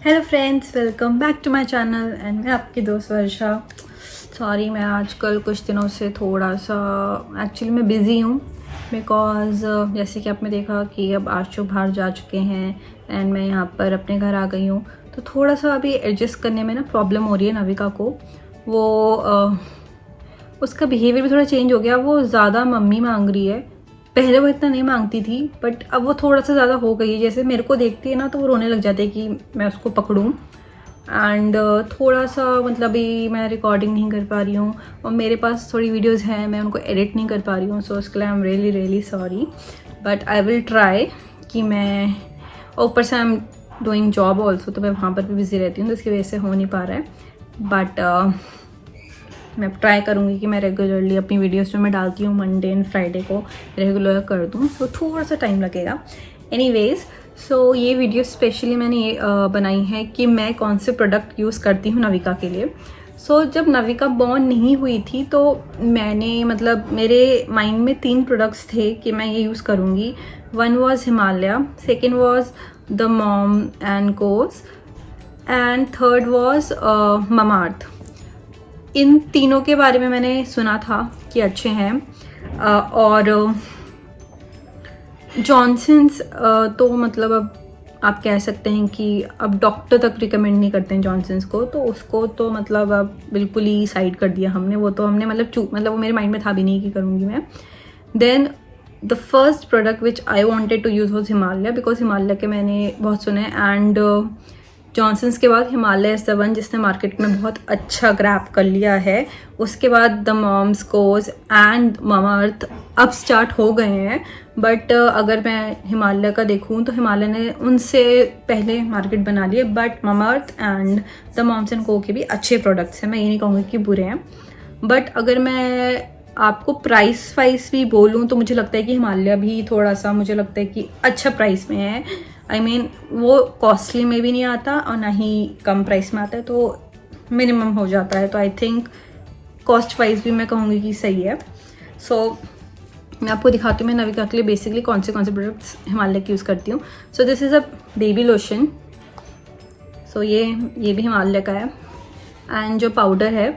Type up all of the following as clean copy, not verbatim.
Hello friends, welcome back to my channel and मैं आपकी दोस्त वर्षा। सॉरी, मैं आजकल कुछ दिनों से थोड़ा सा एक्चुअली मैं बिज़ी हूँ बिकॉज़ जैसे कि आपने देखा कि अब आशु बाहर जा चुके हैं एंड मैं यहाँ पर अपने घर आ गई हूँ। तो थोड़ा सा अभी एडजस्ट करने में ना प्रॉब्लम हो रही है नविका को। वो उसका बिहेवियर भी थोड़ा चेंज हो गया। वो ज़्यादा मम्मी मांग रही है। पहले वो इतना नहीं मांगती थी बट अब वो थोड़ा सा ज़्यादा हो गई है। जैसे मेरे को देखती है ना तो वो रोने लग जाती है कि मैं उसको पकड़ूं। एंड थोड़ा सा मतलब अभी मैं रिकॉर्डिंग नहीं कर पा रही हूँ और मेरे पास थोड़ी वीडियोस हैं, मैं उनको एडिट नहीं कर पा रही हूँ। सो उसके लिए I am really really sorry, but I will try कि मैं ऊपर से I am doing job also, तो मैं वहाँ पर भी बिज़ी रहती हूँ तो इसकी वजह से हो नहीं पा रहा है। बट मैं ट्राई करूँगी कि मैं रेगुलरली अपनी वीडियोस जो मैं डालती हूँ मंडे एंड फ्राइडे को रेगुलर कर दूँ। सो थोड़ा सा टाइम लगेगा। एनीवेज, सो ये वीडियो स्पेशली मैंने ये बनाई है कि मैं कौन से प्रोडक्ट यूज़ करती हूँ नविका के लिए। सो जब नविका बॉर्न नहीं हुई थी तो मैंने मतलब मेरे माइंड में 3 प्रोडक्ट्स थे कि मैं ये यूज़ करूँगी। One was Himalaya, second was the mom and co's and third was Mamaearth. इन तीनों के बारे में मैंने सुना था कि अच्छे हैं। और जॉनसन्स तो मतलब अब आप कह सकते हैं कि अब डॉक्टर तक रिकमेंड नहीं करते हैं जॉनसन्स को, तो उसको तो मतलब अब बिल्कुल ही साइड कर दिया हमने। वो तो हमने मतलब वो मेरे माइंड में था भी नहीं कि करूँगी मैं। Then the first product which I wanted to use was Himalaya because Himalaya के मैंने बहुत सुने एंड जॉनसन्स के बाद हिमालय इज़ द वन जिसने मार्केट में बहुत अच्छा ग्रैब कर लिया है। उसके बाद the Moms Co and Mamaearth अब स्टार्ट हो गए हैं। बट अगर मैं हिमालय का देखूं तो हिमालय ने उनसे पहले मार्केट बना ली है। But Mamaearth and the Moms and co के भी अच्छे प्रोडक्ट्स हैं, मैं ये नहीं कहूँगी कि बुरे हैं। बट अगर मैं आपको प्राइस वाइज भी बोलूँ तो मुझे लगता है कि हिमालय भी थोड़ा सा मुझे लगता है कि अच्छा प्राइस में है। आई मीन वो कॉस्टली में भी नहीं आता और ना ही कम प्राइस में आता है, तो मिनिमम हो जाता है। तो आई थिंक कॉस्ट वाइज भी मैं कहूँगी कि सही है। सो मैं आपको दिखाती हूँ मैं नविका के लिए बेसिकली कौन से प्रोडक्ट्स हिमालय की यूज़ करती हूँ। So this is a baby lotion. So ये भी हिमालय का है एंड जो पाउडर है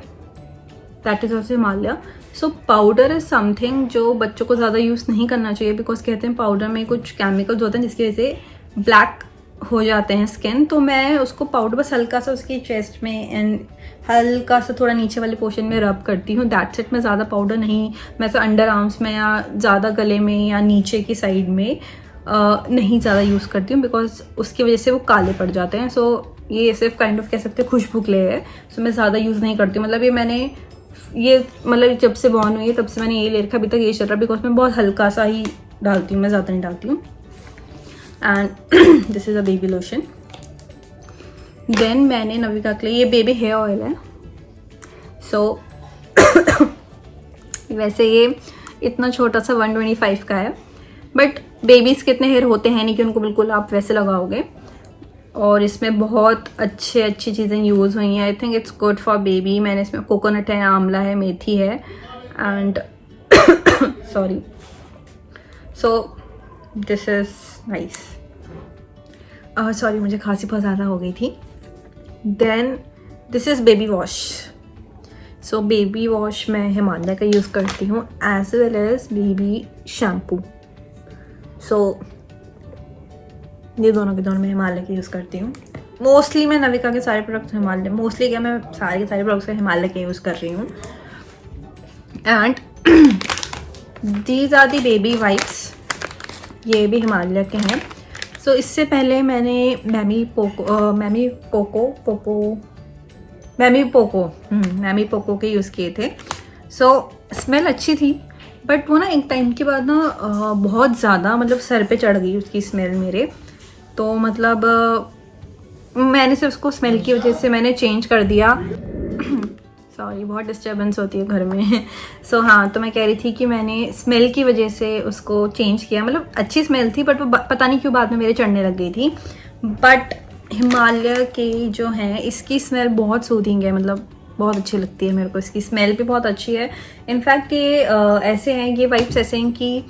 that is also Himalaya. So powder is something जो बच्चों को ज़्यादा यूज़ नहीं करना चाहिए बिकॉज कहते हैं पाउडर में कुछ केमिकल्स होते हैं जिसकी वजह से ब्लैक हो जाते हैं स्किन। तो मैं उसको पाउडर बस हल्का सा उसकी चेस्ट में एंड हल्का सा थोड़ा नीचे वाले पोर्शन में रब करती हूँ। That's it. मैं ज़्यादा पाउडर नहीं, मैं तो अंडर आर्म्स में या ज़्यादा गले में या नीचे की साइड में नहीं ज़्यादा यूज़ करती हूँ बिकॉज उसकी वजह से वो काले पड़ जाते हैं। सो ये सिर्फ काइंड ऑफ कह सकते हैं खुशबू के लिए है। सो मैं ज़्यादा यूज़ नहीं करती हूँ। मतलब ये मतलब जब से बॉर्न हुई है तब से मैंने ये ले रखा, अभी तक ये चल रहा है बिकॉज मैं बहुत हल्का सा ही डालती हूँ, मैं ज़्यादा नहीं डालती हूँ। And this is a baby lotion. Then मैंने नविका के लिए ये बेबी हेयर ऑयल है। सो वैसे ये इतना छोटा सा 125 का है बट बेबीज़ के इतने हेयर होते हैं नहीं कि उनको बिल्कुल आप वैसे लगाओगे। और इसमें बहुत अच्छी चीज़ें यूज़ हुई हैं। I think it's good for baby. मैंने इसमें कोकोनट है, आंवला है, मेथी है and sorry, so this is nice. Sorry, मुझे खांसी बहुत ज़्यादा हो गई थी। Then this is baby wash. So baby wash मैं हिमालय का यूज़ करती हूँ as well as baby shampoo. So ये दोनों के दोनों मैं हिमालय के यूज़ करती हूँ। मोस्टली मैं नविका के सारे प्रोडक्ट्स हिमालय, मोस्टली क्या मैं सारे के सारे प्रोडक्ट्स हिमालय के यूज़ कर रही हूँ। And these are the baby wipes, ये भी हिमालय के हैं। सो इससे पहले मैंने मैमी पोको के यूज़ किए थे। सो स्मेल अच्छी थी बट वो ना एक टाइम के बाद ना बहुत ज़्यादा मतलब सर पे चढ़ गई उसकी स्मेल मेरे। तो मतलब मैंने सिर्फ उसको स्मेल की वजह से मैंने चेंज कर दिया। सॉरी, बहुत डिस्टर्बेंस होती है घर में। सो हाँ, तो मैं कह रही थी कि मैंने स्मेल की वजह से उसको चेंज किया। मतलब अच्छी स्मेल थी बट वो पता नहीं क्यों बाद में मेरे चढ़ने लग गई थी। बट हिमालय के जो हैं इसकी स्मेल बहुत सूदिंग है, मतलब बहुत अच्छी लगती है मेरे को। इसकी स्मेल भी बहुत अच्छी है। इनफैक्ट ये ऐसे हैं, ये वाइप्स ऐसे हैं कि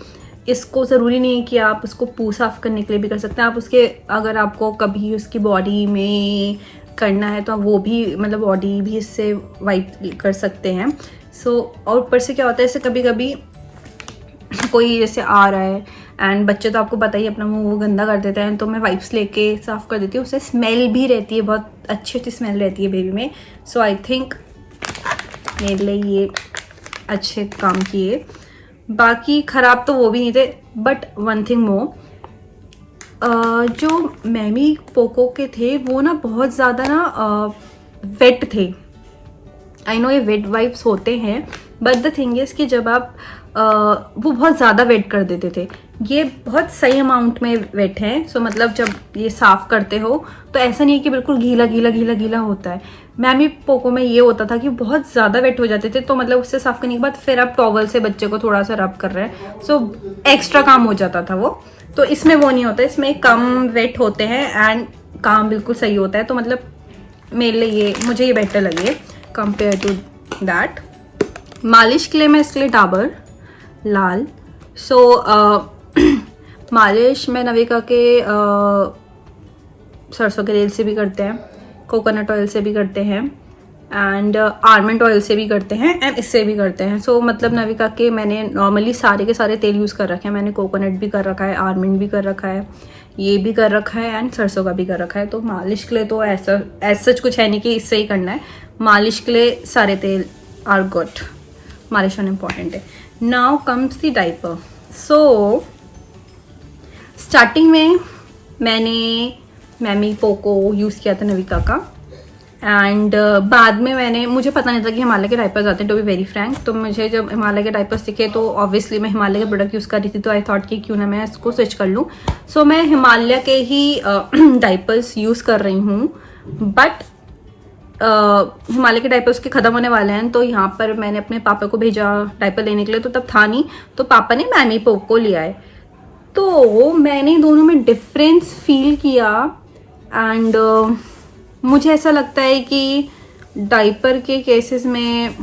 इसको ज़रूरी नहीं है कि आप उसको पू साफ करने के लिए भी कर सकते हैं। आप उसके अगर आपको कभी उसकी बॉडी में करना है तो आप वो भी मतलब बॉडी भी इससे वाइप कर सकते हैं। और ऊपर से क्या होता है, जैसे कभी कभी कोई जैसे आ रहा है एंड बच्चे तो आपको पता ही अपना मुंह वो गंदा कर देते हैं, तो मैं वाइप्स लेके साफ़ कर देती हूँ। उससे स्मेल भी रहती है, बहुत अच्छी स्मेल रहती है बेबी में। सो आई थिंक मेरे लिए ये अच्छे काम किए। बाकी ख़राब तो वो भी नहीं थे, बट वन थिंग मोर, जो मैमी पोको के थे वो ना बहुत ज़्यादा ना वेट थे। आई नो ये वेट वाइप्स होते हैं, बट द थिंग इज़ कि जब आप वो बहुत ज़्यादा वेट कर देते थे। ये बहुत सही अमाउंट में वेट है। सो मतलब जब ये साफ़ करते हो तो ऐसा नहीं है कि बिल्कुल गीला गीला गीला गीला होता है। मैमी पोको में ये होता था कि बहुत ज़्यादा वेट हो जाते थे, तो मतलब उससे साफ़ करने के बाद फिर आप टॉवल से बच्चे को थोड़ा सा रब कर रहे हैं, सो एक्स्ट्रा काम हो जाता था वो। तो इसमें वो नहीं होता, इसमें कम वेट होते हैं एंड काम बिल्कुल सही होता है। तो मतलब मेरे लिए मुझे ये बेटर लगे कंपेयर टू दैट। मालिश के लिए मैं इसके लिए डाबर लाल। मालिश में नविका के सरसों के तेल से भी करते हैं, कोकोनट ऑयल से भी करते हैं एंड आलमंड ऑयल से भी करते हैं एंड इससे भी करते हैं। मतलब नविका के मैंने नॉर्मली सारे के सारे तेल यूज़ कर रखे हैं। मैंने कोकोनट भी कर रखा है, आलमंड भी कर रखा है, ये भी कर रखा है एंड सरसों का भी कर रखा है। तो मालिश के लिए तो ऐसा सच कुछ है नहीं कि इससे ही करना है। मालिश के लिए सारे तेल आर गुड, मालिश होना इम्पॉर्टेंट है। Now comes the diaper. Starting में मैंने मैमी पोको यूज़ किया था नविका का एंड बाद में मुझे पता नहीं था कि हिमालय के डाइपर्स आते हैं, टू बी वेरी फ्रैंक। तो मुझे जब हिमालय के डाइपर्स दिखे तो ऑब्वियसली मैं हिमालय के प्रोडक्ट यूज़ कर रही थी, तो आई थॉट कि क्यों ना मैं इसको स्विच कर लूँ। मैं हिमालय के ही डाइपर्स यूज़ कर रही हूँ, बट हिमालय के डाइपर्स के ख़त्म होने वाले हैं। तो यहाँ पर मैंने अपने पापा को भेजा डाइपर लेने के लिए, तो तब था नहीं, तो पापा ने मैमी पोको लिया है। तो मैंने दोनों में डिफरेंस फील किया एंड मुझे ऐसा लगता है कि डाइपर के केसेस में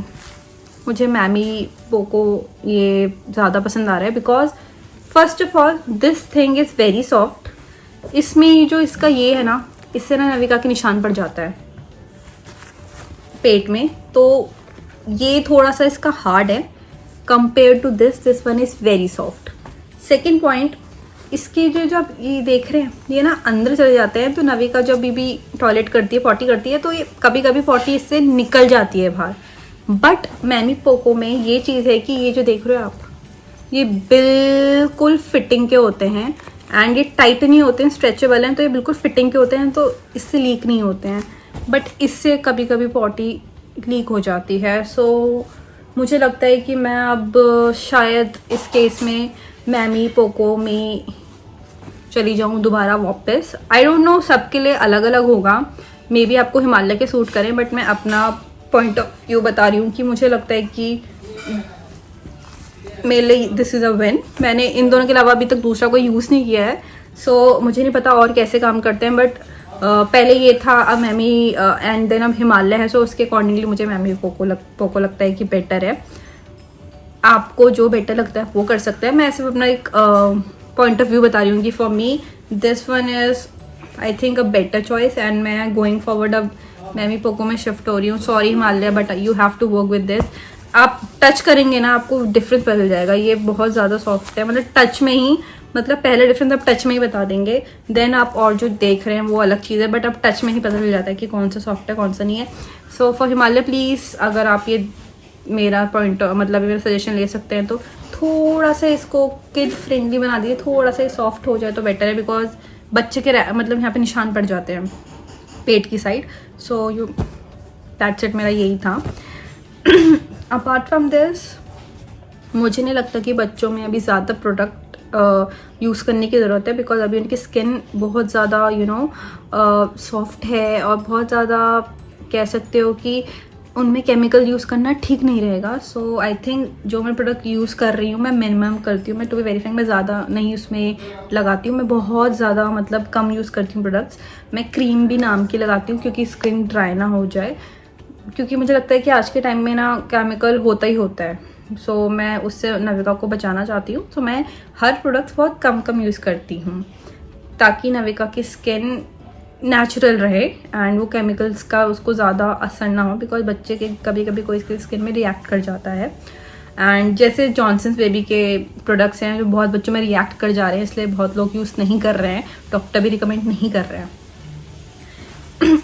मुझे मैमी पोको ये ज़्यादा पसंद आ रहा है, because first of all this thing is very soft. इसमें जो इसका ये है ना, इससे ना नविका के निशान पड़ जाता है पेट में, तो ये थोड़ा सा इसका हार्ड है compare to this one is very soft. Second point, इसके जो आप ये देख रहे हैं ये ना अंदर चले जाते हैं। तो नविका जब भी टॉयलेट करती है, पॉटी करती है, तो ये कभी कभी पॉटी इससे निकल जाती है बाहर। बट मैमी पोको में ये चीज़ है कि ये जो देख रहे हो आप, ये बिल्कुल फिटिंग के होते हैं एंड ये टाइट नहीं होते हैं, स्ट्रेचेबल हैं, तो ये बिल्कुल फिटिंग के होते हैं, तो इससे लीक नहीं होते हैं। बट इससे कभी कभी पॉटी लीक हो जाती है। मुझे लगता है कि मैं अब शायद इस केस में मैमी पोको में चली जाऊँ दोबारा वापस। आई डोंट नो, सबके लिए अलग अलग होगा, मे बी आपको हिमालय के सूट करें, बट मैं अपना पॉइंट ऑफ व्यू बता रही हूँ कि मुझे लगता है कि मेरे लिए दिस इज़ अ विन। मैंने इन दोनों के अलावा अभी तक दूसरा कोई यूज़ नहीं किया है, मुझे नहीं पता और कैसे काम करते हैं, बट पहले ये था, अब मैमी एंड देन अब हिमालय है, उसके अकॉर्डिंगली मुझे मैमी पोको लगता है कि बेटर है। आपको जो बेटर लगता है वो कर सकते हैं। मैं सिर्फ अपना एक पॉइंट ऑफ व्यू बता रही हूँ कि for me this one is I think a better choice and मैं गोइंग फॉरवर्ड अब मैमी पोको में शिफ्ट हो रही हूँ। Sorry Himalaya, but you have to work with this. आप टच करेंगे ना, आपको डिफरेंस बदल जाएगा। ये बहुत ज़्यादा सॉफ्ट है, मतलब टच में ही, मतलब पहले डिफरेंस आप टच में ही बता देंगे, देन आप और जो देख रहे हैं वो अलग चीज़ है, बट अब टच में ही पता चल जाता है कि कौन सा सॉफ्ट है कौन सा नहीं है। फॉर हिमालय प्लीज़, अगर आप ये मेरा पॉइंट मतलब मेरा सजेशन ले सकते हैं, तो थोड़ा सा इसको किड फ्रेंडली बना दीजिए, थोड़ा सा सॉफ्ट हो जाए तो बेटर है, बिकॉज बच्चे के मतलब यहाँ पे निशान पड़ जाते हैं पेट की साइड। दैट्स इट, मेरा यही था। अपार्ट फ्रॉम दिस मुझे नहीं लगता कि बच्चों में अभी ज़्यादा प्रोडक्ट यूज़ करने की ज़रूरत है, बिकॉज अभी उनकी स्किन बहुत ज़्यादा सॉफ्ट है और बहुत ज़्यादा कह सकते हो कि उनमें केमिकल यूज़ करना ठीक नहीं रहेगा। आई थिंक जो मैं प्रोडक्ट यूज़ कर रही हूँ मैं मिनिमम करती हूँ। मैं टू बी वेरी फ्रैंक, मैं ज़्यादा नहीं उसमें लगाती हूँ, मैं बहुत ज़्यादा मतलब कम यूज़ करती हूँ प्रोडक्ट्स। मैं क्रीम भी नाम की लगाती हूँ क्योंकि स्किन ड्राई ना हो जाए, क्योंकि मुझे लगता है कि आज के टाइम में ना केमिकल होता ही होता है सो मैं उससे नविका को बचाना चाहती हूँ। सो मैं हर प्रोडक्ट बहुत कम यूज़ करती हूँ ताकि नविका की स्किन नेचुरल रहे एंड वो केमिकल्स का उसको ज़्यादा असर ना हो, बिकॉज बच्चे के कभी कभी कोई स्किन में रिएक्ट कर जाता है। एंड जैसे जॉनसन्स बेबी के प्रोडक्ट्स हैं जो बहुत बच्चों में रिएक्ट कर जा रहे हैं, इसलिए बहुत लोग यूज़ नहीं कर रहे हैं, डॉक्टर भी रिकमेंड नहीं कर रहे हैं।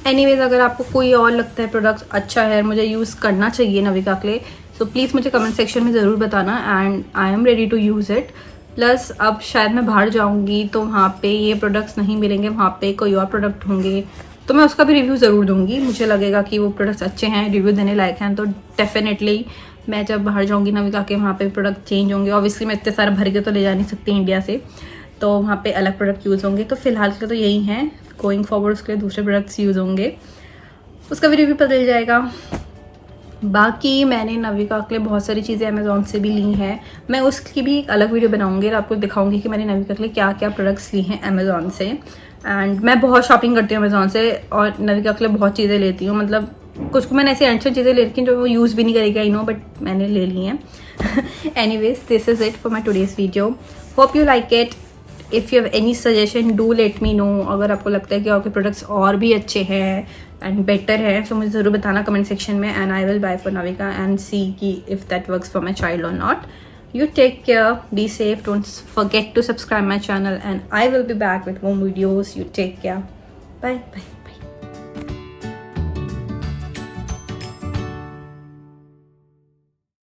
एनीवेज, अगर आपको कोई और लगता है प्रोडक्ट अच्छा है, मुझे यूज़ करना चाहिए नविका के लिए, सो प्लीज़ मुझे कमेंट सेक्शन में ज़रूर बताना and I am ready to use it. Plus अब शायद मैं बाहर जाऊंगी तो वहाँ पे ये प्रोडक्ट्स नहीं मिलेंगे, वहाँ पे कोई और प्रोडक्ट होंगे, तो मैं उसका भी रिव्यू ज़रूर दूंगी। मुझे लगेगा कि वो प्रोडक्ट्स अच्छे हैं, रिव्यू देने लायक हैं, तो डेफिनेटली मैं जब बाहर जाऊंगी नविका के वहाँ पे प्रोडक्ट चेंज होंगे। ऑब्वियसली मैं इतने सारे भर के तो ले जा नहीं सकती इंडिया से, तो वहाँ पे अलग प्रोडक्ट यूज़ होंगे। तो फिलहाल के तो यही हैं, गोइंग फॉरवर्ड उसके लिए दूसरे प्रोडक्ट्स यूज़ होंगे, उसका भी रिव्यू बदल जाएगा। बाकी मैंने नविका के लिए बहुत सारी चीज़ें अमेज़ॉन से भी ली हैं, मैं उसकी भी एक अलग वीडियो बनाऊंगी और आपको दिखाऊंगी कि मैंने नविका के लिए क्या क्या प्रोडक्ट्स ली हैं अमेज़ॉन से। एंड मैं बहुत शॉपिंग करती हूँ अमेज़ॉन से और नविका के लिए बहुत चीज़ें लेती हूँ, मतलब कुछ मैंने ऐसी अनछन चीज़ें ले रखी हैं जो वो यूज़ भी नहीं करेगी, आई नो, बट मैंने ले ली हैं। Anyways, this is it for my today's video, hope you like it. If you have any suggestion do let me know. अगर आपको लगता है कि आपके प्रोडक्ट्स और भी अच्छे हैं एंड बेटर है तो मुझे ज़रूर बताना कमेंट सेक्शन में, and I will buy for Navika and see कि if that works for my child और not. You take care, be safe, don't forget to subscribe my channel, and I will be back with more videos. You take care. Bye.